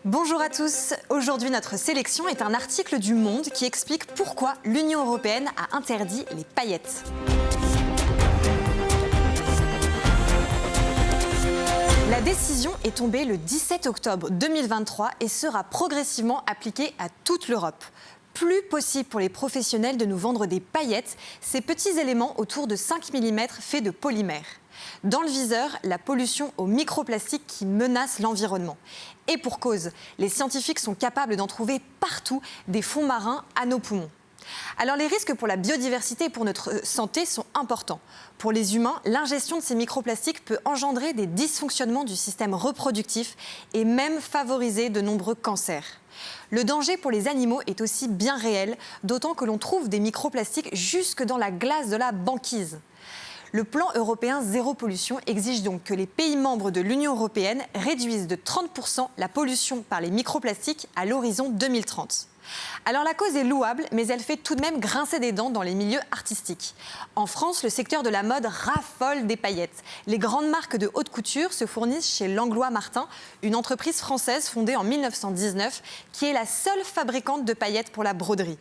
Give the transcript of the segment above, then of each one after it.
Bonjour à tous. Aujourd'hui, notre sélection est un article du Monde qui explique pourquoi l'Union européenne a interdit les paillettes. La décision est tombée le 17 octobre 2023 et sera progressivement appliquée à toute l'Europe. Plus possible pour les professionnels de nous vendre des paillettes, ces petits éléments autour de 5 mm faits de polymère. Dans le viseur, la pollution au microplastique qui menace l'environnement. Et pour cause, les scientifiques sont capables d'en trouver partout, des fonds marins à nos poumons. Alors les risques pour la biodiversité et pour notre santé sont importants. Pour les humains, l'ingestion de ces microplastiques peut engendrer des dysfonctionnements du système reproductif et même favoriser de nombreux cancers. Le danger pour les animaux est aussi bien réel, d'autant que l'on trouve des microplastiques jusque dans la glace de la banquise. Le plan européen zéro pollution exige donc que les pays membres de l'Union européenne réduisent de 30% la pollution par les microplastiques à l'horizon 2030. Alors la cause est louable, mais elle fait tout de même grincer des dents dans les milieux artistiques. En France, le secteur de la mode raffole des paillettes. Les grandes marques de haute couture se fournissent chez Langlois Martin, une entreprise française fondée en 1919, qui est la seule fabricante de paillettes pour la broderie.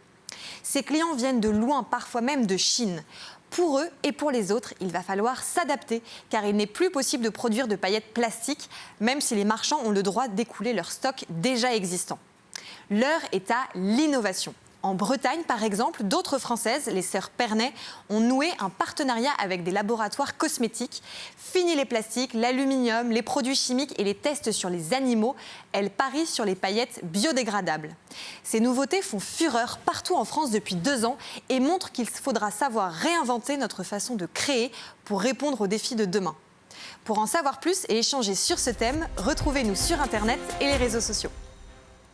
Ses clients viennent de loin, parfois même de Chine. Pour eux et pour les autres, il va falloir s'adapter, car il n'est plus possible de produire de paillettes plastiques, même si les marchands ont le droit d'écouler leur stock déjà existant. L'heure est à l'innovation. En Bretagne, par exemple, d'autres Françaises, les sœurs Pernet, ont noué un partenariat avec des laboratoires cosmétiques. Fini les plastiques, l'aluminium, les produits chimiques et les tests sur les animaux. Elles parient sur les paillettes biodégradables. Ces nouveautés font fureur partout en France depuis 2 ans et montrent qu'il faudra savoir réinventer notre façon de créer pour répondre aux défis de demain. Pour en savoir plus et échanger sur ce thème, retrouvez-nous sur Internet et les réseaux sociaux.